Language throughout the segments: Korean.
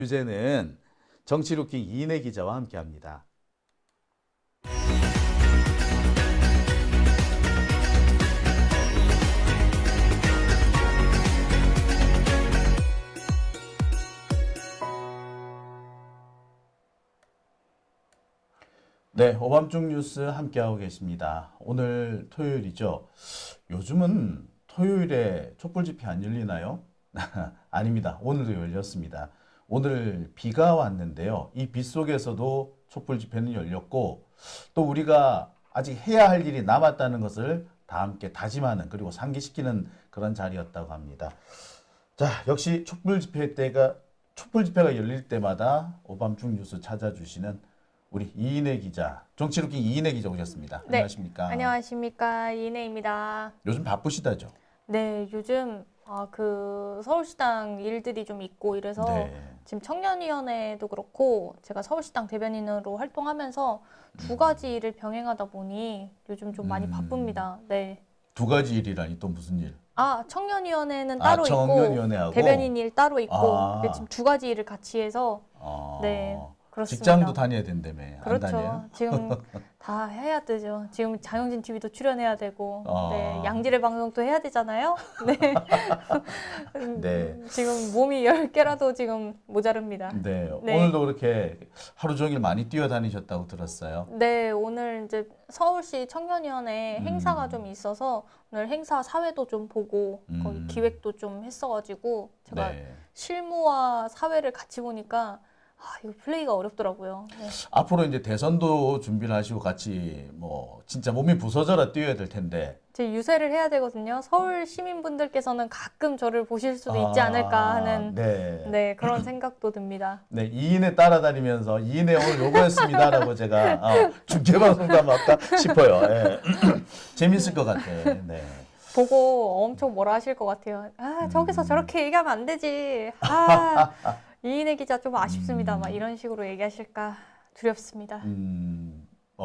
주제는 정치루킹 이인혜 기자와 함께합니다. 네, 오밤중 뉴스 함께하고 계십니다. 오늘 토요일이죠. 요즘은 토요일에 촛불 집회 안 열리나요? 아닙니다. 오늘도 열렸습니다. 오늘 비가 왔는데요. 이 비 속에서도 촛불 집회는 열렸고, 또 우리가 아직 해야 할 일이 남았다는 것을 다 함께 다짐하는, 그리고 상기시키는 그런 자리였다고 합니다. 자, 역시 촛불 집회가 열릴 때마다 오밤중 뉴스 찾아주시는 우리 이인혜 기자, 정치루킹 이인혜 기자 오셨습니다. 네, 안녕하십니까? 안녕하십니까, 이인혜입니다. 요즘 바쁘시다죠? 네, 요즘 서울시당 일들이 좀 있고 이래서 네. 지금 청년위원회도 그렇고 제가 서울시당 대변인으로 활동하면서 두 가지 일을 병행하다 보니 요즘 좀 많이 바쁩니다. 네. 두 가지 일이라니 또 무슨 일? 청년위원회는 따로 있고 청년위원회하고 대변인 일 따로 있고 아. 지금 두 가지 일을 같이 해서 네. 그렇습니다. 직장도 다녀야 된다며. 그렇죠. 안 다녀요? 지금 다 해야 되죠. 지금 장영진 TV도 출연해야 되고, 아. 네, 양질의 방송도 해야 되잖아요. 네. 네. 지금 몸이 10개라도 지금 모자릅니다. 네. 네. 오늘도 그렇게 하루 종일 많이 뛰어다니셨다고 들었어요. 네, 오늘 이제 서울시 청년위원회 행사가 좀 있어서 오늘 행사 사회도 좀 보고 거기 기획도 좀 했어가지고 제가 네. 실무와 사회를 같이 보니까 이거 플레이가 어렵더라고요. 네. 앞으로 이제 대선도 준비를 하시고 같이 뭐 진짜 몸이 부서져라 뛰어야 될 텐데. 제 유세를 해야 되거든요. 서울 시민분들께서는 가끔 저를 보실 수도 있지 않을까 하는 네, 그런 생각도 듭니다. 네, 이인혜 따라다니면서 이인혜 오늘 요거였습니다라고 제가 중계방송도 한번 할까 싶어요. 예. 재밌을 것 같아요. 네. 보고 엄청 뭐라 하실 것 같아요. 저기서 저렇게 얘기하면 안 되지. 이인혜 기자 좀 아쉽습니다. 막 이런 식으로 얘기하실까 두렵습니다.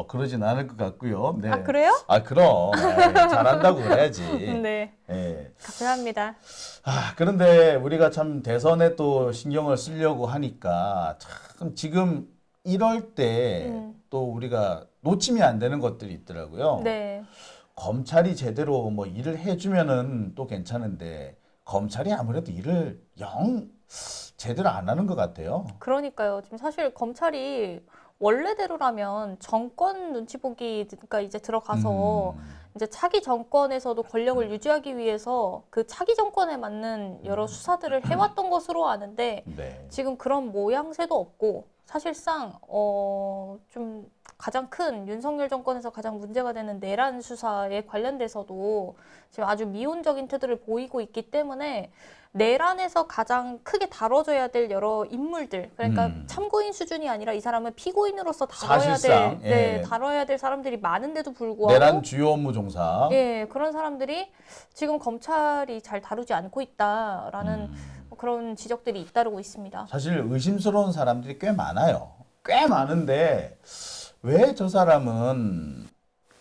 그러진 않을 것 같고요. 네. 그래요? 그럼. 잘한다고 그래야지. 네. 네. 감사합니다. 그런데 우리가 참 대선에 또 신경을 쓰려고 하니까 참 지금 이럴 때 또 우리가 놓치면 안 되는 것들이 있더라고요. 네. 검찰이 제대로 뭐 일을 해주면은 또 괜찮은데 검찰이 아무래도 일을 영 제대로 안 하는 것 같아요. 그러니까요. 지금 사실 검찰이 원래대로라면 정권 눈치 보기가 이제 들어가서 이제 차기 정권에서도 권력을 유지하기 위해서 그 차기 정권에 맞는 여러 수사들을 해왔던 것으로 아는데 네. 지금 그런 모양새도 없고 사실상 좀 가장 큰 윤석열 정권에서 가장 문제가 되는 내란 수사에 관련돼서도 지금 아주 미온적인 태도를 보이고 있기 때문에 내란에서 가장 크게 다뤄져야 될 여러 인물들, 그러니까 참고인 수준이 아니라 이 사람은 피고인으로서 사실상, 다뤄야 될 사람들이 많은데도 불구하고 내란 주요 업무 종사. 그런 사람들이 지금 검찰이 잘 다루지 않고 있다라는 그런 지적들이 잇따르고 있습니다. 사실 의심스러운 사람들이 꽤 많아요. 꽤 많은데 왜 저 사람은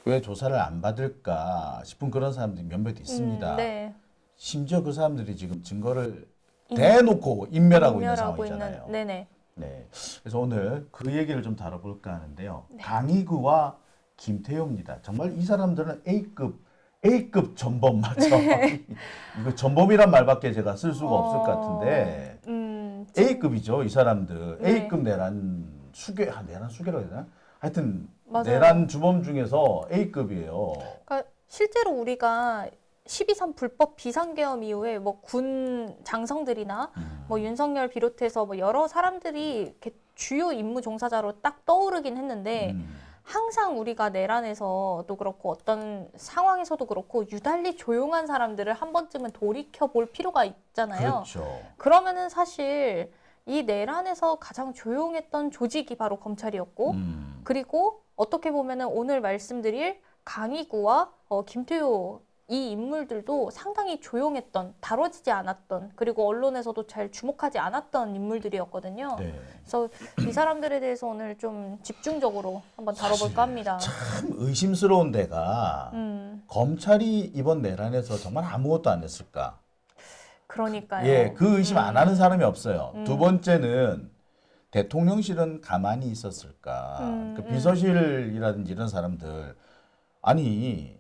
왜 조사를 안 받을까 싶은 그런 사람들이 몇몇 있습니다. 네. 심지어 그 사람들이 지금 증거를 대놓고 인멸하고 있는 상황이잖아요. 네네. 네. 그래서 오늘 그 얘기를 좀 다뤄볼까 하는데요. 강희구와 김태효입니다. 정말 이 사람들은 A급 전범 맞죠? 이거 전범이란 말밖에 제가 쓸 수가 없을 것 같은데 A급이죠, 이 사람들. 네. A급 내란 수괴라고 해야 되나? 하여튼 맞아요. 내란 주범 중에서 A급이에요. 그러니까 실제로 우리가 12.3 불법 비상계엄 이후에 뭐 군 장성들이나 뭐 윤석열 비롯해서 뭐 여러 사람들이 이렇게 주요 임무 종사자로 딱 떠오르긴 했는데 항상 우리가 내란에서도 그렇고 어떤 상황에서도 그렇고 유달리 조용한 사람들을 한 번쯤은 돌이켜 볼 필요가 있잖아요. 그렇죠. 그러면은 사실 이 내란에서 가장 조용했던 조직이 바로 검찰이었고 그리고 어떻게 보면은 오늘 말씀드릴 강희구와 김태효 이 인물들도 상당히 조용했던, 다뤄지지 않았던, 그리고 언론에서도 잘 주목하지 않았던 인물들이었거든요. 네. 그래서 이 사람들에 대해서 오늘 좀 집중적으로 한번 다뤄볼까 합니다. 참 의심스러운 데가 검찰이 이번 내란에서 정말 아무것도 안 했을까? 그러니까요. 예, 그 의심 안 하는 사람이 없어요. 두 번째는 대통령실은 가만히 있었을까? 그 비서실이라든지 이런 사람들 아니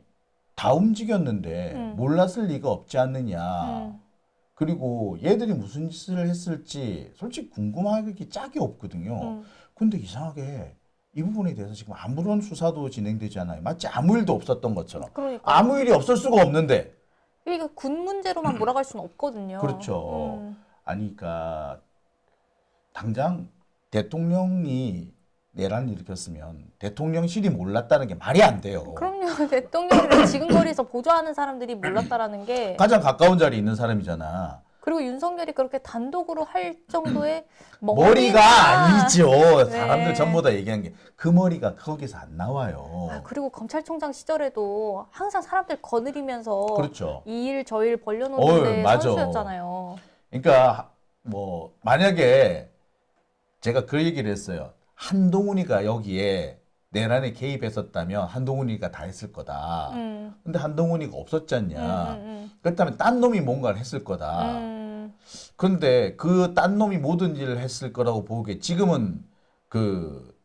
다 움직였는데 몰랐을 리가 없지 않느냐. 그리고 얘들이 무슨 짓을 했을지 솔직히 궁금하기 짝이 없거든요. 근데 이상하게 이 부분에 대해서 지금 아무런 수사도 진행되지 않아요. 마치 아무 일도 없었던 것처럼. 그러니까 아무 일이 없을 수가 없는데. 이게 군 문제로만 몰아갈 수는 없거든요. 그렇죠. 아니, 그러니까 당장 대통령이 내란을 일으켰으면 대통령실이 몰랐다는 게 말이 안 돼요. 그럼요. 대통령을 지금 거리에서 보좌하는 사람들이 몰랐다라는 게 가장 가까운 자리에 있는 사람이잖아. 그리고 윤석열이 그렇게 단독으로 할 정도의 머리가 아니죠. 네. 사람들 전부 다 얘기한 게 그 머리가 거기서 안 나와요. 아, 그리고 검찰총장 시절에도 항상 사람들 거느리면서 그렇죠. 이 일 저 일 벌려놓는데 맞아. 선수였잖아요. 그러니까 뭐 만약에 제가 그 얘기를 했어요. 한동훈이가 여기에 내란에 개입했었다면 한동훈이가 다 했을 거다. 근데 한동훈이가 없었잖냐. 그렇다면 딴 놈이 뭔가를 했을 거다. 그런데 그 딴 놈이 모든 일을 했을 거라고 보기에 지금은 그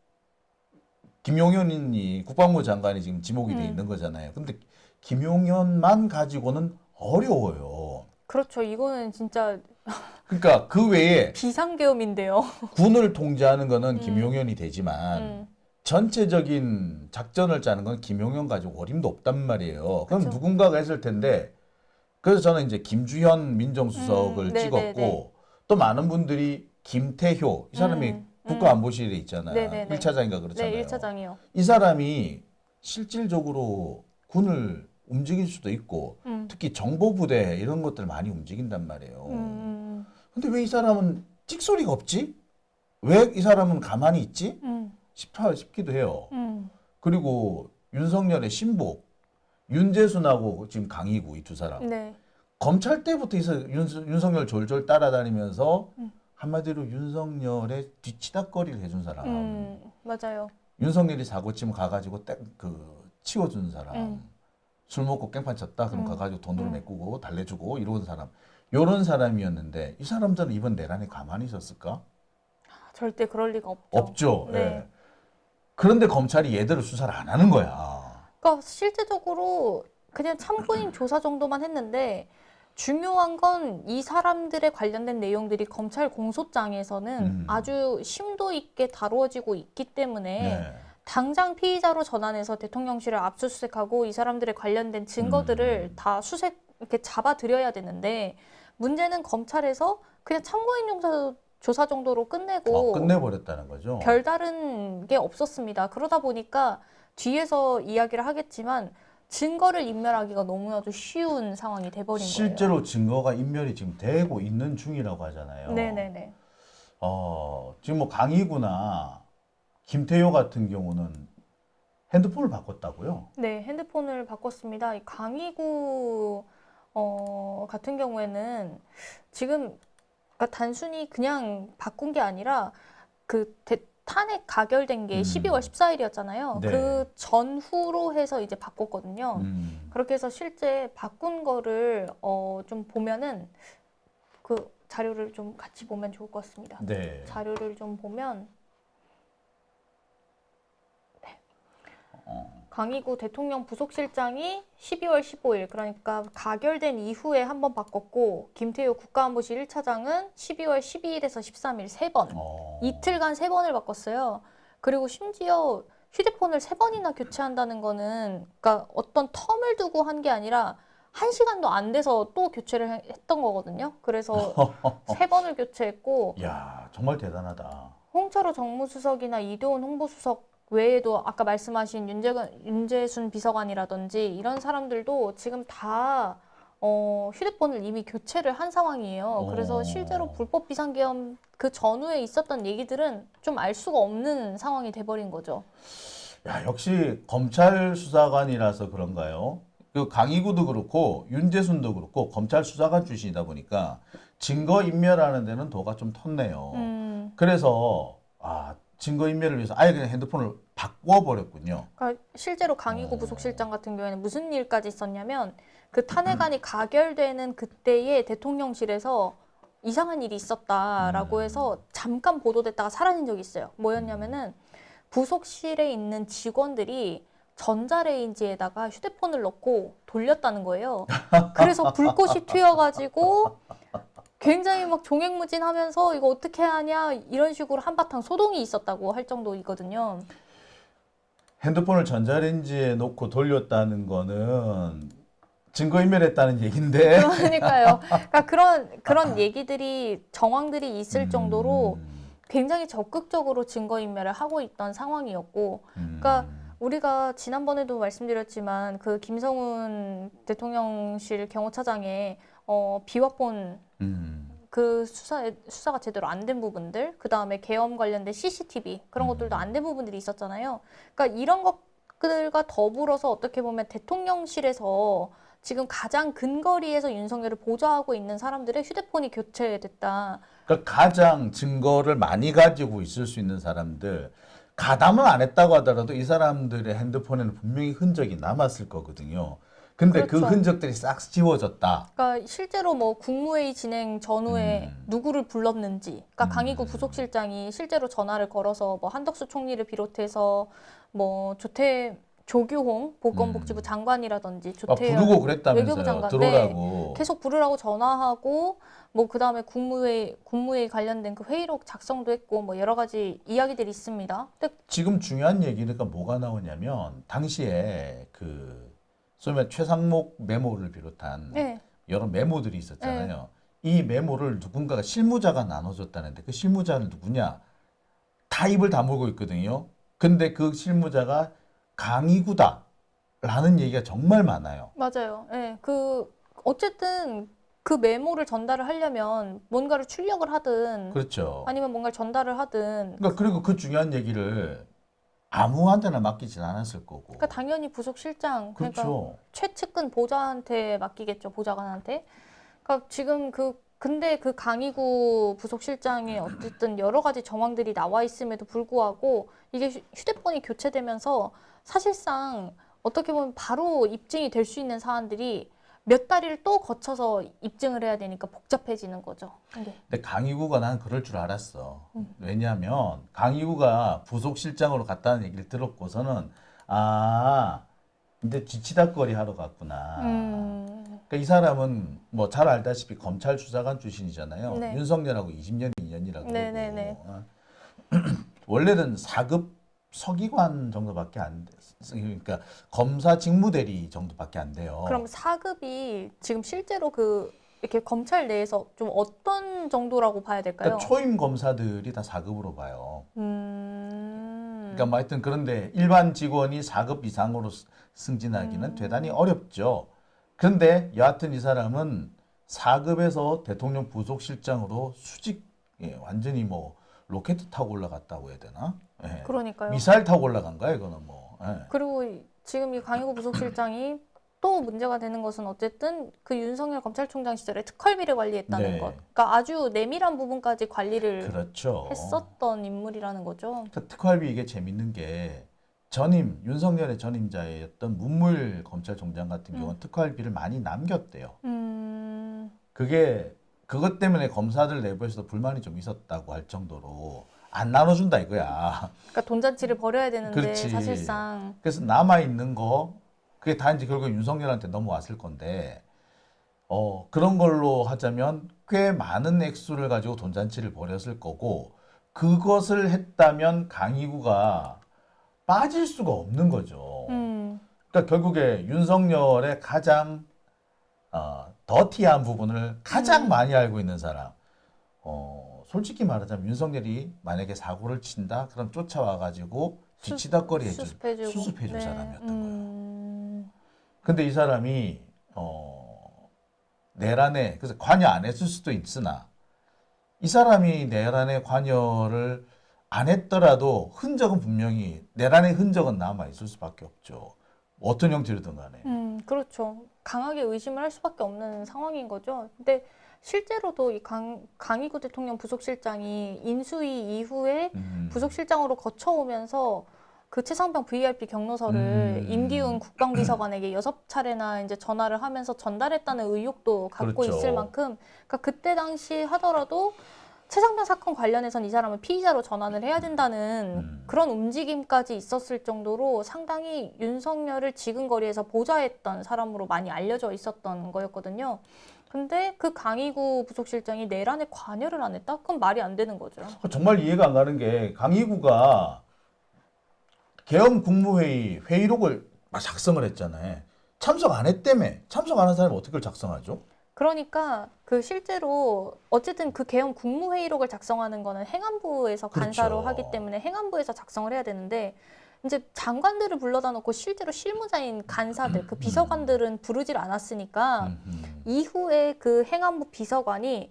김용현이 국방부 장관이 지금 지목이 돼 있는 거잖아요. 근데 김용현만 가지고는 어려워요. 그렇죠. 이거는 진짜 그러니까 그 외에 비상계엄인데요. 군을 통제하는 거는 김용현이 되지만 전체적인 작전을 짜는 건 김용현 가지고 어림도 없단 말이에요. 그럼 그쵸. 누군가가 했을 텐데 그래서 저는 이제 김주현 민정수석을 찍었고 네네네. 또 많은 분들이 김태효 이 사람이 국가안보실에 있잖아요. 네네네. 1차장인가 그렇잖아요. 네, 1차장이요. 이 사람이 실질적으로 군을 움직일 수도 있고 특히 정보부대 이런 것들 많이 움직인단 말이에요. 근데 왜 이 사람은 찍소리가 없지? 왜 이 사람은 가만히 있지? 싶기도 해요. 그리고 윤석열의 신복, 윤재순하고 지금 강희구 이 두 사람. 네. 검찰 때부터 윤석열 졸졸 따라다니면서 한마디로 윤석열의 뒤치다거리를 해준 사람. 맞아요. 윤석열이 사고 치면 가가지고 치워준 사람. 술 먹고 깽판 쳤다 그럼 가가지고 돈으로 메꾸고 달래주고 이런 사람. 요런 사람이었는데 이 사람들은 이번 내란에 가만히 있었을까? 절대 그럴 리가 없죠. 없죠. 네. 예. 그런데 검찰이 얘들을 수사를 안 하는 거야. 그러니까 실제적으로 그냥 참고인 조사 정도만 했는데 중요한 건 이 사람들에 관련된 내용들이 검찰 공소장에서는 아주 심도 있게 다루어지고 있기 때문에 네. 당장 피의자로 전환해서 대통령실을 압수수색하고 이 사람들에 관련된 증거들을 다 이렇게 잡아들여야 되는데 문제는 검찰에서 그냥 참고인 조사 정도로 끝내고 끝내버렸다는 거죠. 별다른 게 없었습니다. 그러다 보니까 뒤에서 이야기를 하겠지만 증거를 인멸하기가 너무나도 쉬운 상황이 돼버린 거예요. 실제로 증거가 인멸이 지금 되고 있는 중이라고 하잖아요. 네네네. 지금 뭐 강희구나 김태효 같은 경우는 핸드폰을 바꿨다고요? 네, 핸드폰을 바꿨습니다. 이 강희구 같은 경우에는 지금 그러니까 단순히 그냥 바꾼 게 아니라 그 탄핵 가결된 게 12월 14일이었잖아요. 네. 그 전후로 해서 이제 바꿨거든요. 그렇게 해서 실제 바꾼 거를 좀 보면은 그 자료를 좀 같이 보면 좋을 것 같습니다. 네. 자료를 좀 보면 강희구 대통령 부속실장이 12월 15일 그러니까 가결된 이후에 한 번 바꿨고 김태효 국가안보실 1차장은 12월 12일에서 13일 3번 이틀간 3번을 바꿨어요. 그리고 심지어 휴대폰을 3번이나 교체한다는 거는 그러니까 어떤 텀을 두고 한 게 아니라 1시간도 안 돼서 또 교체를 했던 거거든요. 그래서 3번을 교체했고 야 정말 대단하다. 홍철호 정무수석이나 이도훈 홍보수석 외에도 아까 말씀하신 윤재순 비서관이라든지 이런 사람들도 지금 다 휴대폰을 이미 교체를 한 상황이에요. 그래서 실제로 불법 비상계엄 그 전후에 있었던 얘기들은 좀 알 수가 없는 상황이 돼버린 거죠. 야 역시 검찰 수사관이라서 그런가요? 그 강희구도 그렇고 윤재순도 그렇고 검찰 수사관 출신이다 보니까 증거 인멸하는 데는 도가 좀 텄네요. 그래서 증거 인멸을 위해서 아예 그냥 핸드폰을 바꿔버렸군요. 그러니까 실제로 강희구 부속실장 같은 경우에는 무슨 일까지 있었냐면 그 탄핵안이 가결되는 그때에 대통령실에서 이상한 일이 있었다라고 해서 잠깐 보도됐다가 사라진 적이 있어요. 뭐였냐면은 부속실에 있는 직원들이 전자레인지에다가 휴대폰을 넣고 돌렸다는 거예요. 그래서 불꽃이 튀어가지고 굉장히 막 종횡무진하면서 이거 어떻게 하냐 이런 식으로 한바탕 소동이 있었다고 할 정도이거든요. 핸드폰을 전자레인지에 놓고 돌렸다는 거는 증거인멸했다는 얘긴데. 그러니까요. 그러니까 그런 얘기들이 정황들이 있을 정도로 굉장히 적극적으로 증거인멸을 하고 있던 상황이었고, 그러니까 우리가 지난번에도 말씀드렸지만 그 김성훈 대통령실 경호차장의 비화폰 그 수사가 제대로 안 된 부분들, 그 다음에 계엄 관련된 CCTV 그런 것들도 안 된 부분들이 있었잖아요. 그러니까 이런 것들과 더불어서 어떻게 보면 대통령실에서 지금 가장 근거리에서 윤석열을 보좌하고 있는 사람들의 휴대폰이 교체됐다. 그러니까 가장 증거를 많이 가지고 있을 수 있는 사람들, 가담은 안 했다고 하더라도 이 사람들의 핸드폰에는 분명히 흔적이 남았을 거거든요. 근데 그 그렇죠. 흔적들이 싹 지워졌다. 그러니까 실제로 뭐 국무회의 진행 전후에 누구를 불렀는지, 그러니까 강희구 부속실장이 실제로 전화를 걸어서 뭐 한덕수 총리를 비롯해서 뭐 조규홍 보건복지부 장관이라든지 조태열 부르고 외교부 그랬다면서요. 장관 들어오라고. 계속 부르라고 전화하고 뭐 그다음에 국무회의 관련된 그 회의록 작성도 했고 뭐 여러 가지 이야기들이 있습니다. 근데 지금 중요한 얘기가 뭐가 나오냐면 당시에 그 소위 말해 최상목 메모를 비롯한 네. 여러 메모들이 있었잖아요. 이 메모를 누군가가 실무자가 나눠줬다는데 그 실무자는 누구냐? 다 입을 다물고 있거든요. 근데 그 실무자가 강희구다라는 얘기가 정말 많아요. 맞아요. 예. 그 어쨌든 그 메모를 전달을 하려면 뭔가를 출력을 하든 그렇죠. 아니면 뭔가를 전달을 하든 그러니까 그리고 그 중요한 얘기를 아무한테나 맡기진 않았을 거고. 그러니까 당연히 부속실장 그러니까 그렇죠. 최측근 보좌한테 맡기겠죠. 보좌관한테. 그러니까 지금 근데 그 강희구 부속실장이 어쨌든 여러 가지 정황들이 나와 있음에도 불구하고 이게 휴대폰이 교체되면서 사실상 어떻게 보면 바로 입증이 될 수 있는 사안들이 몇 달을 또 거쳐서 입증을 해야 되니까 복잡해지는 거죠. 근데 강희구가 난 그럴 줄 알았어. 왜냐하면 강희구가 부속실장으로 갔다는 얘기를 들었고서는 이제 뒤치다거리 하러 갔구나. 그러니까 이 사람은 뭐 잘 알다시피 검찰 수사관 출신이잖아요. 네. 윤석열하고 20년, 2년이라고 네네네. 그러고 원래는 4급 서기관 정도밖에 안 돼. 그러니까 검사 직무대리 정도밖에 안 돼요. 그럼 4급이 지금 실제로 이렇게 검찰 내에서 좀 어떤 정도라고 봐야 될까요? 그러니까 초임 검사들이 다 4급으로 봐요. 그러니까 뭐 하여튼 그런데 일반 직원이 4급 이상으로 승진하기는 대단히 어렵죠. 그런데 여하튼 이 사람은 4급에서 대통령 부속실장으로 수직, 완전히 뭐 로켓 타고 올라갔다고 해야 되나? 예. 그러니까요. 미사일 타고 올라간 거야 이거는 뭐. 예. 그리고 지금 이 강희구 부속실장이 또 문제가 되는 것은 어쨌든 그 윤석열 검찰총장 시절에 특활비를 관리했다는 네. 것. 그러니까 아주 내밀한 부분까지 관리를 그렇죠. 했었던 인물이라는 거죠. 그러니까 특활비 이게 재밌는 게 윤석열의 전임자였던 문무일 검찰총장 같은 경우는 특활비를 많이 남겼대요. 그것 때문에 검사들 내부에서도 불만이 좀 있었다고 할 정도로 안 나눠준다 이거야. 그러니까 돈잔치를 벌여야 되는데 그렇지. 사실상 그래서 남아있는 거, 그게 다 이제 결국 윤석열한테 넘어왔을 건데, 그런 걸로 하자면 꽤 많은 액수를 가지고 돈잔치를 벌였을 거고, 그것을 했다면 강희구가 빠질 수가 없는 거죠. 그러니까 결국에 윤석열의 가장 더티한 부분을 가장 많이 알고 있는 사람. 솔직히 말하자면 윤석열이 만약에 사고를 친다, 그럼 쫓아와가지고 뒤치다거리 수습해줄 네. 사람이었던 거예요. 근데 이 사람이 내란에 그래서 관여 안 했을 수도 있으나 이 사람이 내란에 관여를 안 했더라도 흔적은 분명히 내란의 흔적은 남아 있을 수밖에 없죠. 어떤 형태로든 간에. 그렇죠. 강하게 의심을 할 수밖에 없는 상황인 거죠. 근데 실제로도 이 강희구 대통령 부속실장이 인수위 이후에 부속실장으로 거쳐오면서 그 최상병 VIP 경로서를 임기훈 국방비서관에게 6차례나 이제 전화를 하면서 전달했다는 의혹도 갖고 그렇죠. 있을 만큼, 그러니까 그때 당시 하더라도 최상병 사건 관련해서는 이 사람을 피의자로 전환을 해야 된다는 그런 움직임까지 있었을 정도로 상당히 윤석열을 지근거리에서 보좌했던 사람으로 많이 알려져 있었던 거였거든요. 근데 그 강희구 부속실장이 내란에 관여를 안 했다? 그건 말이 안 되는 거죠. 정말 이해가 안 가는 게 강희구가 계엄 국무회의 회의록을 막 작성을 했잖아요. 참석 안 했다며. 참석 안 한 사람이 어떻게 그걸 작성하죠? 그러니까 그 실제로 어쨌든 그 계엄 국무회의록을 작성하는 거는 행안부에서 간사로 그렇죠. 하기 때문에 행안부에서 작성을 해야 되는데, 이제 장관들을 불러다 놓고 실제로 실무자인 간사들, 그 비서관들은 부르질 않았으니까 이후에 그 행안부 비서관이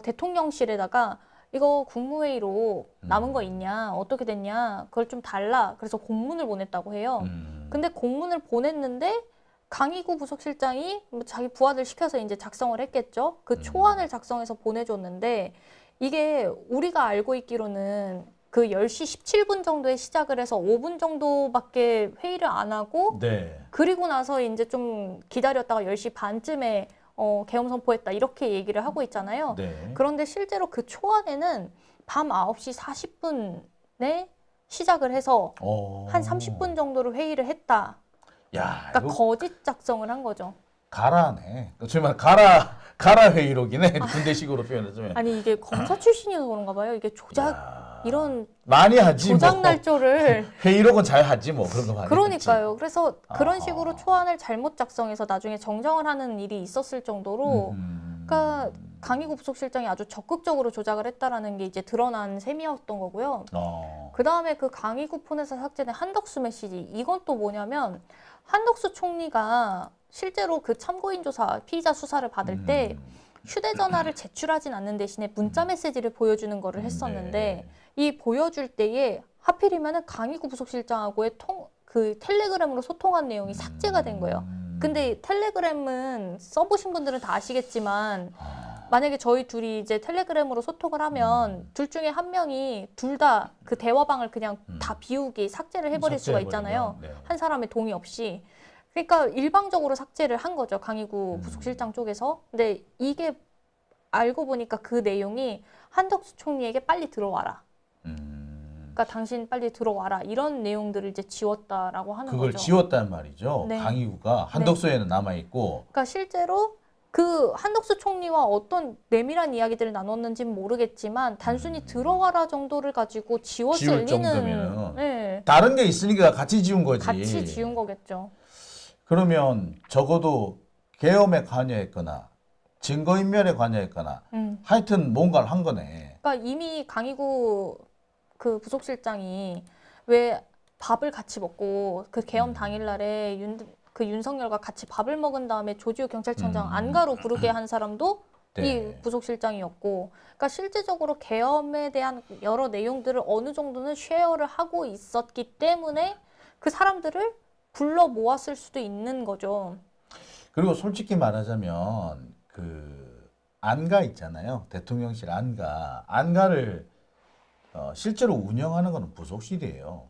대통령실에다가 이거 국무회의로 남은 거 있냐, 어떻게 됐냐, 그걸 좀 달라. 그래서 공문을 보냈다고 해요. 근데 공문을 보냈는데 강희구 부속실장이 자기 부하들 시켜서 이제 작성을 했겠죠. 그 초안을 작성해서 보내줬는데, 이게 우리가 알고 있기로는 그 10시 17분 정도에 시작을 해서 5분 정도밖에 회의를 안 하고, 네. 그리고 나서 이제 좀 기다렸다가 10시 반쯤에 계엄 선포했다, 이렇게 얘기를 하고 있잖아요. 네. 그런데 실제로 그 초안에는 밤 9시 40분에 시작을 해서 한 30분 정도로 회의를 했다. 야, 그러니까 이거 거짓 작성을 한 거죠. 가라네. 정말 가라 회의록이네. 군대식으로 표현하자면. 아니 이게 검사 출신이어서 그런가 봐요. 이게 조작 야, 이런 많이 하지 조작 뭐. 날조를 회의록은 잘 하지 뭐 그런 거 많이 그러니까요. 그래서 그런 아하. 식으로 초안을 잘못 작성해서 나중에 정정을 하는 일이 있었을 정도로, 그러니까 강희구 부속실장이 아주 적극적으로 조작을 했다라는 게 이제 드러난 셈이었던 거고요. 그 다음에 그 강희구 폰에서 삭제된 한덕수 메시지, 이건 또 뭐냐면 한덕수 총리가 실제로 그 참고인 조사 피의자 수사를 받을 때 휴대전화를 제출하진 않는 대신에 문자 메시지를 보여주는 거를 했었는데, 이 보여줄 때에 하필이면은 강희구 부속실장하고의 그 텔레그램으로 소통한 내용이 삭제가 된 거예요. 근데 텔레그램은 써보신 분들은 다 아시겠지만, 만약에 저희 둘이 이제 텔레그램으로 소통을 하면 둘 중에 한 명이 둘 다 그 대화방을 그냥 다 비우기, 삭제를 해버릴 수가 있잖아요. 네. 한 사람의 동의 없이. 그러니까 일방적으로 삭제를 한 거죠, 강희구 부속실장 쪽에서. 근데 이게 알고 보니까 그 내용이 한덕수 총리에게 빨리 들어와라. 그러니까 당신 빨리 들어와라, 이런 내용들을 이제 지웠다라고 하는 그걸 거죠. 지웠단 말이죠. 네. 강희구가 한덕수에는 남아 있고. 그러니까 실제로 그 한덕수 총리와 어떤 내밀한 이야기들을 나눴는지는 모르겠지만 단순히 들어와라 정도를 가지고 지울 지웠을 리는, 정도면은 네, 다른 게 있으니까 같이 지운 거지. 같이 지운 거겠죠. 그러면 적어도 계엄에 관여했거나 증거인멸에 관여했거나 하여튼 뭔가를 한 거네. 그러니까 이미 강희구 그 부속실장이 왜 밥을 같이 먹고 그 계엄 당일날에 윤석열과 같이 밥을 먹은 다음에 조지호 경찰청장 안가로 부르게 한 사람도 네. 이 부속실장이었고, 그러니까 실질적으로 계엄에 대한 여러 내용들을 어느 정도는 쉐어를 하고 있었기 때문에 그 사람들을 불러 모았을 수도 있는 거죠. 그리고 솔직히 말하자면 그 안가 있잖아요. 대통령실 안가를 실제로 운영하는 거는 부속실이에요.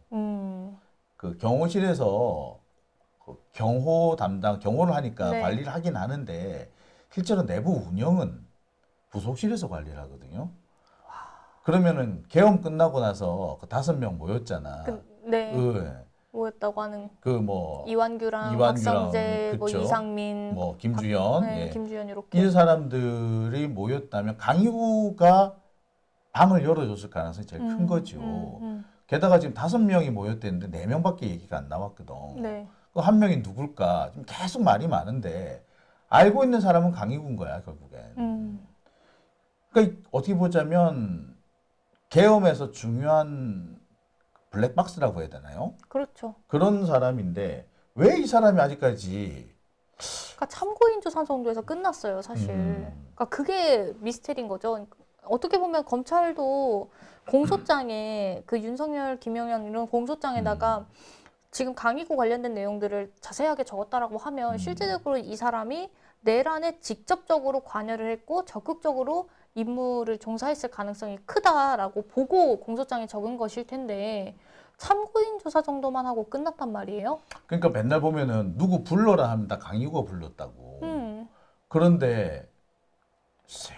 그 경호실에서 그 경호 담당 경호를 하니까 네. 관리를 하긴 하는데 실제로 내부 운영은 부속실에서 관리를 하거든요. 그러면은 계엄 끝나고 나서 그 5명 모였잖아. 네. 예. 뭐였다고 하는 그 뭐 이완규랑 박성재, 뭐 그쵸? 이상민, 뭐 김주현, 네, 예. 김주현 이렇게. 이 사람들이 모였다면 강희구가 방을 열어줬을 가능성이 제일 큰 거죠. 게다가 지금 5명이 모였대는데 4명밖에 얘기가 안 나왔거든. 네. 그 한 명이 누굴까? 지금 계속 말이 많은데 알고 있는 사람은 강희구인 거야 결국엔. 그러니까 어떻게 보자면 계엄에서 중요한 블랙박스라고 해야 되나요? 그렇죠. 그런 사람인데 왜 이 사람이 아직까지 그러니까 참고인 조사 정도에서 끝났어요, 사실. 그러니까 그게 미스테리인 거죠. 어떻게 보면 검찰도 공소장에 그 윤석열, 김영현 이런 공소장에다가 지금 강희구 관련된 내용들을 자세하게 적었다라고 하면 실제적으로 이 사람이 내란에 직접적으로 관여를 했고 적극적으로 임무를 종사했을 가능성이 크다라고 보고 공소장에 적은 것일 텐데 참고인 조사 정도만 하고 끝났단 말이에요. 그러니까 맨날 보면은 누구 불러라 하면 다 강희구가 불렀다고. 음, 그런데 글쎄,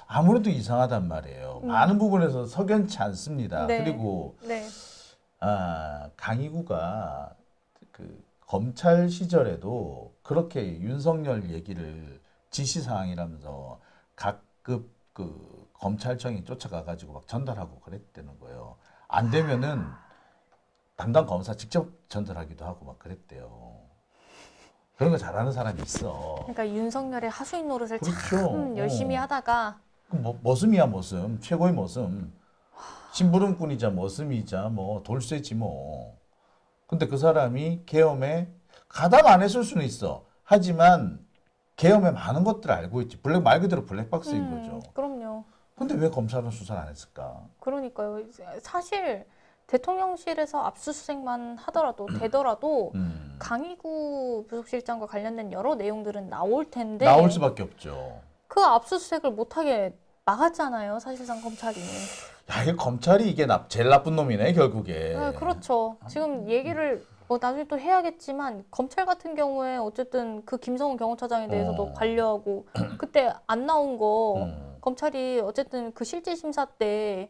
아무래도 이상하단 말이에요. 많은 부분에서 석연치 않습니다. 네. 그리고 네. 강희구가 그 검찰 시절에도 그렇게 윤석열 얘기를 지시사항이라면서 각급 그 검찰청이 쫓아가 가지고 막 전달하고 그랬다는 거예요. 안 되면은 담당 검사 직접 전달하기도 하고 막 그랬대요. 그런 거 잘하는 사람이 있어. 그러니까 윤석열의 하수인 노릇을 그렇죠. 참 열심히 하다가 머슴이야 머슴. 최고의 머슴. 심부름꾼이자 머슴이자 뭐 돌쇠지 뭐. 근데 그 사람이 계엄에 가담 안 했을 수는 있어. 하지만 계엄에 많은 것들을 알고 있지. 말 그대로 블랙박스인 거죠. 그럼요. 근데 왜 검찰은 수사를 안 했을까? 그러니까요. 사실 대통령실에서 압수수색만 하더라도 되더라도 강희구 부속실장과 관련된 여러 내용들은 나올 텐데 나올 수밖에 없죠. 그 압수수색을 못하게 막았잖아요. 사실상 검찰이. 야, 이 검찰이 이게 제일 나쁜 놈이네 결국에. 네, 그렇죠. 지금 얘기를 뭐 나중에 또 해야겠지만 검찰 같은 경우에 어쨌든 그 김성훈 경호처장에 대해서도 관여하고 그때 안 나온 거 검찰이 어쨌든 그 실질 심사 때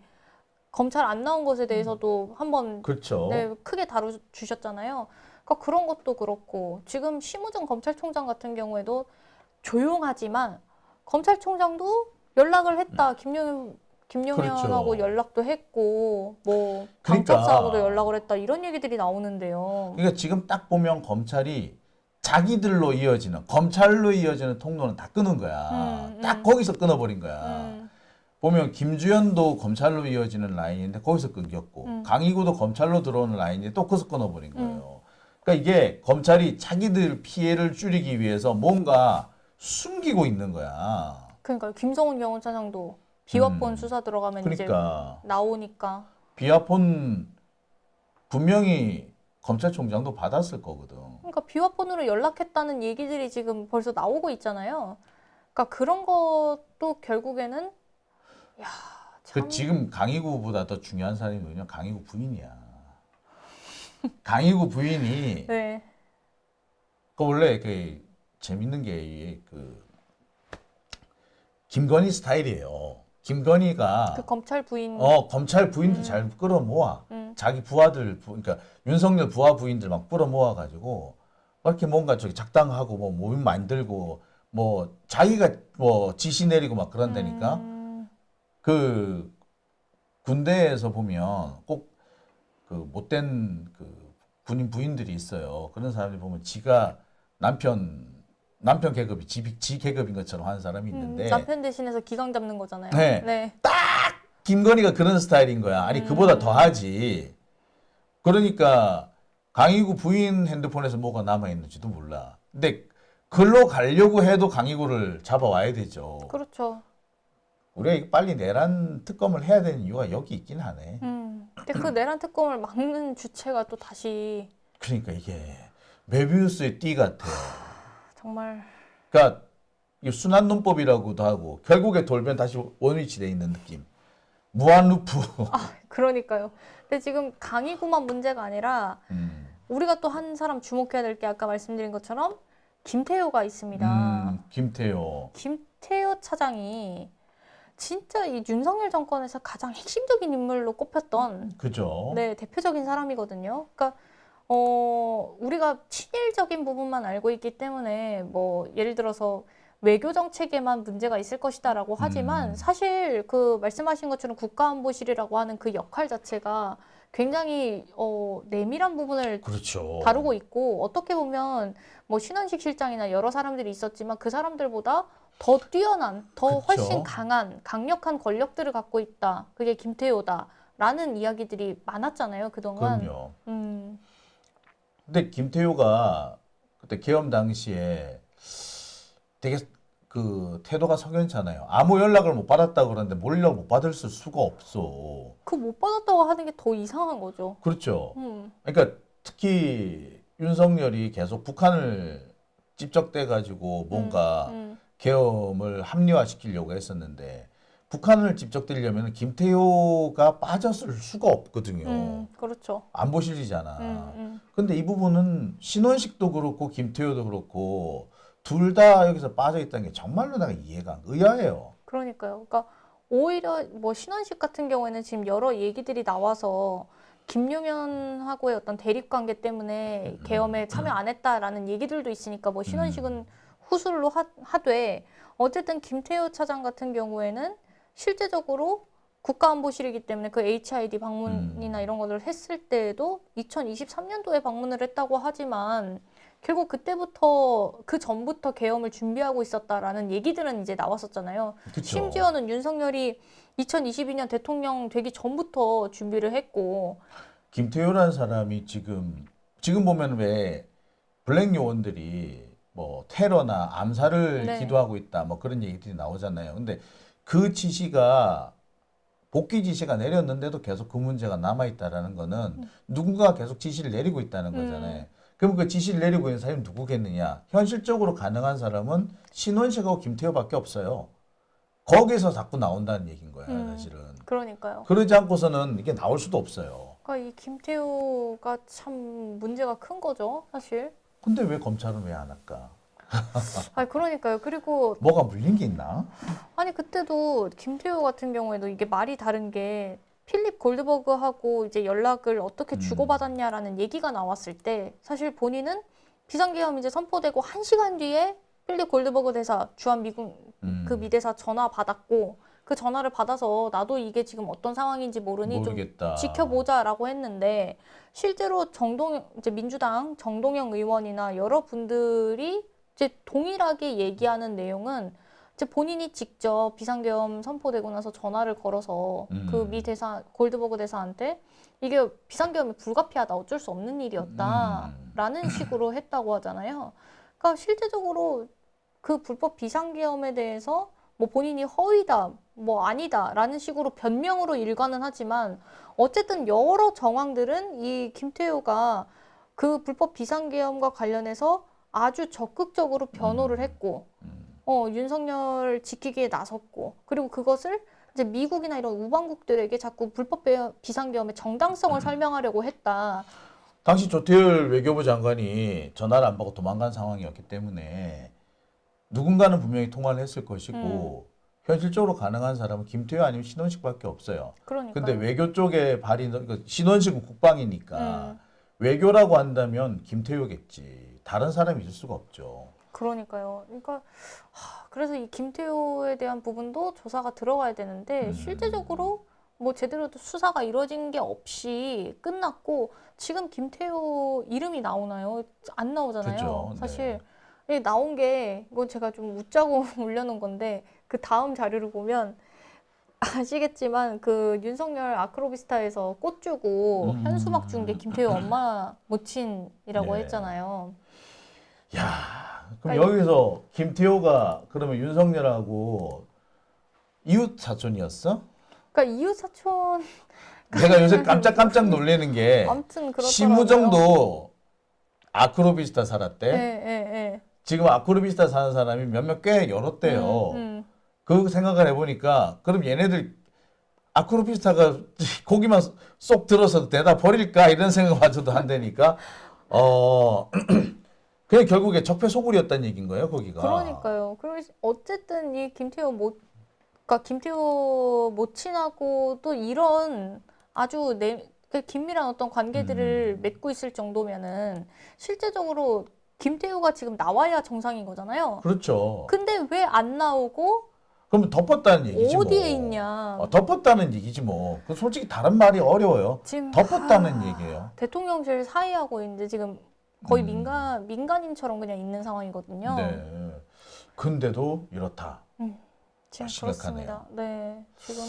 검찰 안 나온 것에 대해서도 한번 그렇죠. 네, 크게 다뤄주셨잖아요. 그러니까 그런 것도 그렇고 지금 심우정 검찰총장 같은 경우에도 조용하지만 검찰총장도 연락을 했다. 김용현하고 그렇죠. 연락도 했고 뭐 그러니까. 방첩사하고도 연락을 했다. 이런 얘기들이 나오는데요. 그러니까 지금 딱 보면 검찰이 자기들로 이어지는 검찰로 이어지는 통로는 다 끊은 거야. 딱 거기서 끊어버린 거야. 보면 김주현도 검찰로 이어지는 라인인데 거기서 끊겼고 강희구도 검찰로 들어오는 라인인데 또 거기서 끊어버린 거예요. 그러니까 이게 검찰이 자기들 피해를 줄이기 위해서 뭔가 숨기고 있는 거야. 그러니까 김성훈 경호처장도 비화폰 수사 들어가면 그러니까 이제 나오니까. 비화폰 분명히 검찰총장도 받았을 거거든. 그러니까 비화폰으로 연락했다는 얘기들이 지금 벌써 나오고 있잖아요. 그러니까 그런 것도 결국에는 야, 참. 지금 강희구보다 더 중요한 사람이 뭐냐? 강희구 부인이야. 강희구 부인이 네. 원래 그 재밌는 게 그 김건희 스타일이에요. 김건희가 그 검찰 부인. 검찰 부인들 잘 끌어모아. 자기 부하들 그러니까 윤석열 부하 부인들 막 끌어모아 가지고 이렇게 뭔가 저기 작당하고 뭐 모임 만들고 뭐 자기가 뭐 지시 내리고 막 그런다니까. 그 군대에서 보면 꼭 그 못된 그 군인 부인들이 있어요. 그런 사람들 보면 지가 남편 계급이 지 계급인 것처럼 하는 사람이 있는데 남편 대신해서 기강 잡는 거잖아요. 네. 네. 김건희가 그런 스타일인 거야. 아니 그보다 더 하지. 그러니까 강희구 부인 핸드폰에서 뭐가 남아 있는지도 몰라. 근데 글로 가려고 해도 강희구를 잡아와야 되죠. 그렇죠. 우리가 빨리 내란 특검을 해야 되는 이유가 여기 있긴 하네. 근데 그 내란 특검을 막는 주체가 또 다시 그러니까 이게 메비우스의 띠 같아. 정말 그러니까 이 순환 논법이라고도 하고 결국에 돌면 다시 원위치돼 있는 느낌. 무한 루프. 그러니까요. 근데 지금 강희구만 문제가 아니라 우리가 또 한 사람 주목해야 될 게 아까 말씀드린 것처럼 김태효가 있습니다. 김태효. 김태효 차장이 진짜 이 윤석열 정권에서 가장 핵심적인 인물로 꼽혔던 그죠? 네, 대표적인 사람이거든요. 그러니까 우리가 친일적인 부분만 알고 있기 때문에 뭐 예를 들어서 외교 정책에만 문제가 있을 것이다라고 하지만 사실 그 말씀하신 것처럼 국가안보실이라고 하는 그 역할 자체가 굉장히 내밀한 부분을 그렇죠. 다루고 있고 어떻게 보면 뭐 신원식 실장이나 여러 사람들이 있었지만 그 사람들보다 더 뛰어난, 더 그쵸. 훨씬 강한, 강력한 권력들을 갖고 있다. 그게 김태효다라는 이야기들이 많았잖아요, 그동안. 그럼요. 음, 근데 김태효가 그때 계엄 당시에 되게 그 태도가 석연찮아요. 아무 연락을 못 받았다 그러는데 뭘 연락을 못 받을 수가 없어. 그 못 받았다고 하는 게 더 이상한 거죠. 그렇죠. 음, 그러니까 특히 윤석열이 계속 북한을 찝적대 가지고 뭔가 계엄을 합리화시키려고 했었는데 북한을 직접 때리려면 김태효가 빠졌을 수가 없거든요. 그렇죠. 안 보실리잖아. 음. 근데 이 부분은 신원식도 그렇고 김태효도 그렇고 둘 다 여기서 빠져 있다는 게 정말로 내가 이해가 의아해요. 그러니까요. 그러니까 오히려 뭐 신원식 같은 경우에는 지금 여러 얘기들이 나와서 김용현하고의 어떤 대립 관계 때문에 계엄에 참여 안 했다라는 얘기들도 있으니까 뭐 신원식은 후술로 하되 어쨌든 김태효 차장 같은 경우에는 실제적으로 국가안보실이기 때문에 그 HID 방문이나 이런 것을 했을 때에도 2023년도에 방문을 했다고 하지만 결국 그때부터 그 전부터 계엄을 준비하고 있었다라는 얘기들은 이제 나왔었잖아요. 그쵸. 심지어는 윤석열이 2022년 대통령 되기 전부터 준비를 했고 김태효라는 사람이 지금 보면 왜 블랙 요원들이 뭐 테러나 암살을 네. 기도하고 있다 뭐 그런 얘기들이 나오잖아요. 근데 그 지시가 복귀 지시가 내렸는데도 계속 그 문제가 남아 있다라는 거는 누군가 계속 지시를 내리고 있다는 거잖아요. 그럼 그 지시를 내리고 있는 사람이 누구겠느냐? 현실적으로 가능한 사람은 신원식하고 김태효밖에 없어요. 거기서 자꾸 나온다는 얘기인 거야, 사실은. 그러니까요. 그러지 않고서는 이게 나올 수도 없어요. 그러니까 이 김태효가 참 문제가 큰 거죠, 사실. 근데 왜 검찰은 왜 안 할까? 아니 그러니까요. 그리고 뭐가 물린 게 있나? 아니 그때도 김태효 같은 경우에도 이게 말이 다른 게 필립 골드버그하고 이제 연락을 어떻게 주고받았냐라는 얘기가 나왔을 때 사실 본인은 비상계엄 이제 선포되고 1시간 뒤에 필립 골드버그 대사 주한 미국 그 미대사 전화 받았고 그 전화를 받아서 나도 이게 지금 어떤 상황인지 모르니 모르겠다. 좀 지켜보자라고 했는데 실제로 이제 민주당 정동영 의원이나 여러 분들이 이제 동일하게 얘기하는 내용은 이제 본인이 직접 비상계엄 선포되고 나서 전화를 걸어서 그 미 대사 골드버그 대사한테 이게 비상계엄이 불가피하다 어쩔 수 없는 일이었다라는 식으로 했다고 하잖아요. 그러니까 실제적으로 그 불법 비상계엄에 대해서 뭐 본인이 허위다, 뭐 아니다라는 식으로 변명으로 일관은 하지만 어쨌든 여러 정황들은 이 김태효가 그 불법 비상계엄과 관련해서 아주 적극적으로 변호를 했고 윤석열 지키기에 나섰고 그리고 그것을 이제 미국이나 이런 우방국들에게 자꾸 불법 비상계엄의 정당성을 설명하려고 했다. 당시 조태열 외교부 장관이 전화를 안 받고 도망간 상황이었기 때문에 누군가는 분명히 통화를 했을 것이고 현실적으로 가능한 사람은 김태효 아니면 신원식밖에 없어요. 그러니까. 근데 외교 쪽에 신원식은 국방이니까 외교라고 한다면 김태효겠지. 다른 사람이 있을 수가 없죠. 그러니까요. 그러니까 그래서 이 김태효에 대한 부분도 조사가 들어가야 되는데 실제적으로 뭐 제대로 수사가 이루어진 게 없이 끝났고 지금 김태효 이름이 나오나요? 안 나오잖아요. 그죠. 사실 이 나온 게 이건 제가 좀 웃자고 올려놓은 건데 그 다음 자료를 보면 아시겠지만 그 윤석열 아크로비스타에서 꽃 주고 현수막 준 게 김태효 엄마 모친이라고 네. 했잖아요. 야, 그럼 여기서 김태효가 그러면 윤석열하고 이웃 사촌이었어? 그러니까 이웃 사촌 내가 요새 깜짝 놀라는 게 아무튼 그렇더라고요. 심우정도 아크로비스타 살았대. 네. 지금 아크로비스타 사는 사람이 몇몇 꽤 열었대요. 그 생각을 해보니까 그럼 얘네들 아크로비스타가 고기만 쏙 들어서 대다 버릴까 이런 생각마저도 한다니까 그냥 결국에 적폐 소굴이었다는 얘기인 거예요 거기가. 그러니까요. 그리고 어쨌든 이 그러니까 김태효 모친하고 또 이런 아주 그 긴밀한 어떤 관계들을 맺고 있을 정도면은 실제적으로 김태효가 지금 나와야 정상인 거잖아요. 그렇죠. 근데 왜 안 나오고 그러면 덮었다는 얘기지 어디에 뭐. 있냐? 덮었다는 얘기지 뭐. 그 솔직히 다른 말이 어려워요. 지금 덮었다는 얘기예요. 대통령실 사이하고 이제 지금 거의 민간인처럼 그냥 있는 상황이거든요. 네. 근데도 이렇다. 지금 심각하네요. 그렇습니다. 네, 지금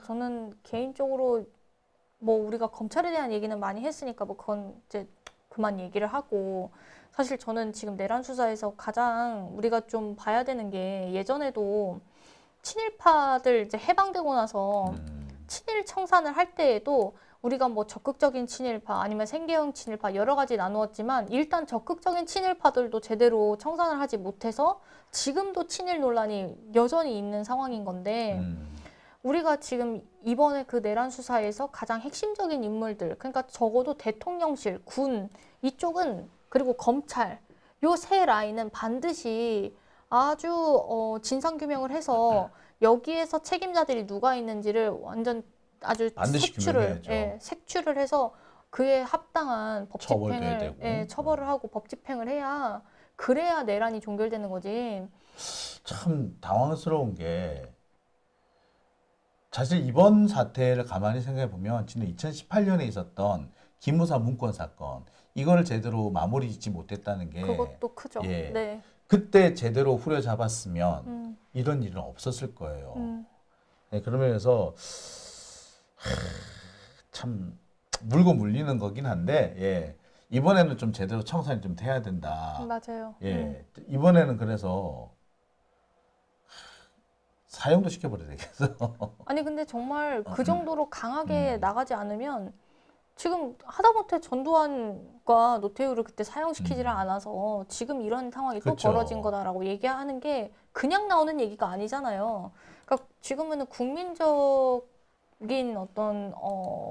저는 개인적으로 뭐 우리가 검찰에 대한 얘기는 많이 했으니까 뭐 그건 이제 그만 얘기를 하고 사실 저는 지금 내란 수사에서 가장 우리가 좀 봐야 되는 게 예전에도 친일파들 이제 해방되고 나서 친일 청산을 할 때에도 우리가 뭐 적극적인 친일파 아니면 생계형 친일파 여러 가지 나누었지만 일단 적극적인 친일파들도 제대로 청산을 하지 못해서 지금도 친일 논란이 여전히 있는 상황인 건데 우리가 지금 이번에 그 내란 수사에서 가장 핵심적인 인물들, 그러니까 적어도 대통령실, 군 이쪽은 그리고 검찰 요 세 라인은 반드시 아주 진상 규명을 해서 여기에서 책임자들이 누가 있는지를 완전 아주 반드시 규명해야죠. 색출을 해서 그에 합당한 법 처벌도 해야 집행을 되고. 처벌을 하고 법 집행을 해야 그래야 내란이 종결되는 거지. 참 당황스러운 게 사실 이번 사태를 가만히 생각해 보면 지난 2018년에 있었던 기무사 문건 사건 이거를 제대로 마무리 짓지 못했다는 게 그것도 크죠. 예. 네. 그때 제대로 후려잡았으면 이런 일은 없었을 거예요. 네, 그러면서 참 물고 물리는 거긴 한데 예. 이번에는 좀 제대로 청산이 좀 돼야 된다. 맞아요. 예. 이번에는 그래서 사형도 시켜버려야 되겠어. 아니 근데 정말 그 정도로 강하게 나가지 않으면 지금 하다못해 전두환과 노태우를 그때 사형시키지를 않아서 지금 이런 상황이 또 그쵸. 벌어진 거다라고 얘기하는 게 그냥 나오는 얘기가 아니잖아요. 그러니까 지금은 국민적인 어떤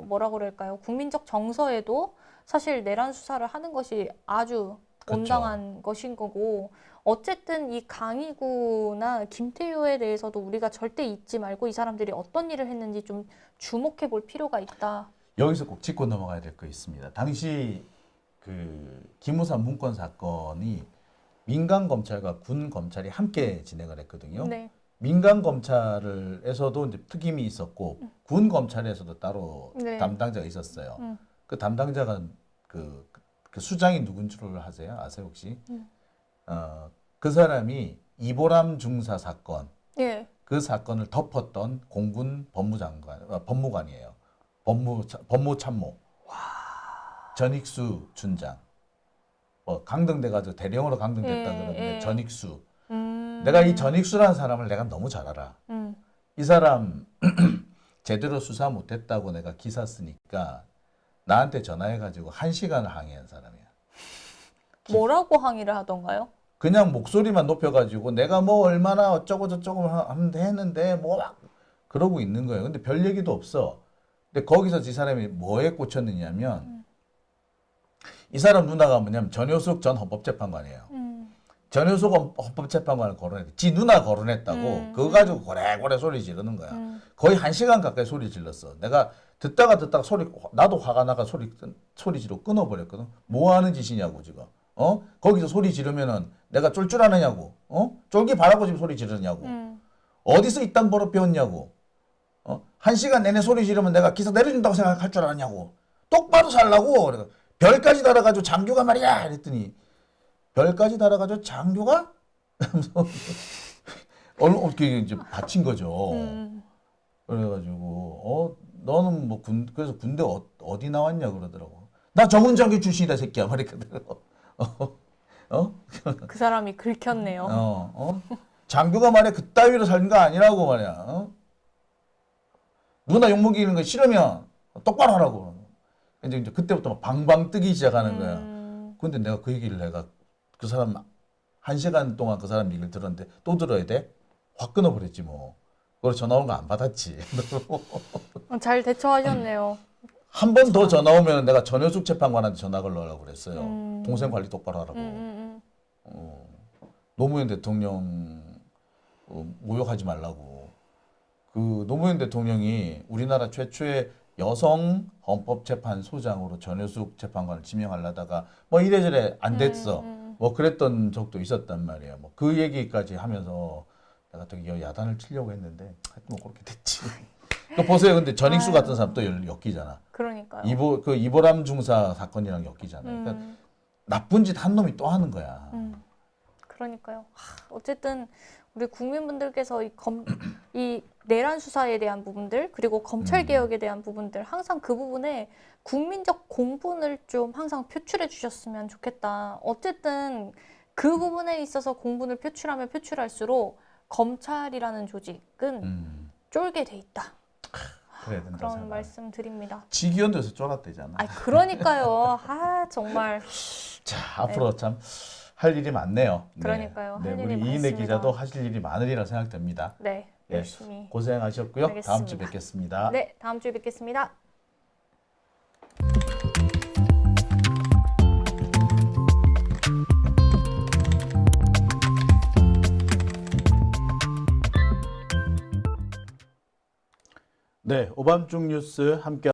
뭐라 그럴까요? 국민적 정서에도 사실 내란 수사를 하는 것이 아주 그쵸. 온당한 것인 거고 어쨌든 이 강희구나 김태효에 대해서도 우리가 절대 잊지 말고 이 사람들이 어떤 일을 했는지 좀 주목해 볼 필요가 있다. 여기서 꼭 짚고 넘어가야 될 거 있습니다. 당시 그 기무사 문건 사건이 민간 검찰과 군 검찰이 함께 진행을 했거든요. 네. 민간 검찰에서도 이제 특임이 있었고 군 검찰에서도 따로 네. 담당자가 있었어요. 그 담당자가 그 수장이 누군 줄 아세요 혹시? 그 사람이 이보람 중사 사건 예. 그 사건을 덮었던 공군 법무관이에요. 법무참모. 전익수 준장. 뭐 강등돼가지고 대령으로 강등됐다 그러는데 전익수. 내가 이 전익수라는 사람을 내가 너무 잘 알아. 이 사람 제대로 수사 못했다고 내가 기사 쓰니까 나한테 전화해가지고 1시간을 항의한 사람이야. 뭐라고 항의를 하던가요? 그냥 목소리만 높여가지고 내가 뭐 얼마나 어쩌고 저쩌고 하는데 했는데 뭐 막 그러고 있는 거예요. 근데 별 얘기도 없어. 근데 거기서 이 사람이 뭐에 꽂혔느냐면 이 사람 누나가 뭐냐면 전효숙 전 헌법재판관이에요. 전효숙 헌법재판관을 거론했대. 지 누나 거론했다고 그거 가지고 고래고래 소리 지르는 거야. 거의 1시간 가까이 소리 질렀어. 내가 듣다가 나도 화가 나가 소리 지르고 끊어버렸거든. 뭐 하는 짓이냐고 지금. 거기서 소리 지르면은 내가 쫄 줄 아느냐고. 쫄기 바라고 지금 소리 지르냐고. 어디서 이딴 버릇 배웠냐고. 1시간 내내 소리 지르면 내가 기사 내려준다고 생각할 줄 아냐고. 똑바로 살라고. 그래서 별까지 달아가지고 장교가 말이야. 이랬더니 별까지 달아가지고 장교가? 어떻게 이제 바친 거죠. 그래가지고 너는 뭐 그래서 군대 어디 나왔냐 그러더라고. 나 정훈장교 출신이다 새끼야 말했거든. 그 사람이 긁혔네요. 장교가 말이야 그따위로 산 거 아니라고 말이야. 누나 욕먹이는 거 싫으면 똑바로 하라고. 이제 그때부터 막 방방 뜨기 시작하는 거야. 근데 내가 그 얘기를 내가 그 사람 1시간 동안 그 사람 얘기를 들었는데 또 들어야 돼? 확 끊어버렸지 뭐. 그걸 전화 온 거 안 받았지. 잘 대처하셨네요. 한 번 더 전화 오면 내가 전효숙 재판관한테 전화 걸려고 그랬어요. 동생 관리 똑바로 하라고. 노무현 대통령 모욕하지 말라고. 그 노무현 대통령이 우리나라 최초의 여성 헌법재판소장으로 전효숙 재판관을 지명하려다가 뭐 이래저래 안 됐어. 뭐 그랬던 적도 있었단 말이에요. 뭐 그 얘기까지 하면서 내가 되게 야단을 치려고 했는데 하여튼 뭐 그렇게 됐지. 그 보세요. 근데 전익수 같은 사람 또 엮이잖아. 그러니까요. 이보람 중사 사건이랑 엮이잖아요. 그러니까 나쁜 짓 한 놈이 또 하는 거야. 그러니까요. 어쨌든 우리 국민분들께서 이 내란 수사에 대한 부분들 그리고 검찰 개혁에 대한 부분들 항상 그 부분에 국민적 공분을 좀 항상 표출해 주셨으면 좋겠다. 어쨌든 그 부분에 있어서 공분을 표출하면 표출할수록 검찰이라는 조직은 쫄게 돼 있다. 그래야 된다 그런 생각. 말씀 드립니다. 지기현도에서 쫄았대잖아. 아, 그러니까요. 아, 정말. 자, 앞으로 참 할 일이 많네요. 네. 그러니까요. 할 네, 일이 우리 이인혜 많습니다. 기자도 하실 일이 많으리라 생각됩니다. 네, 예, 열심히. 고생하셨고요. 다음 주 알겠습니다. 뵙겠습니다. 네, 다음 주에 뵙겠습니다. 네, 오밤중 뉴스 함께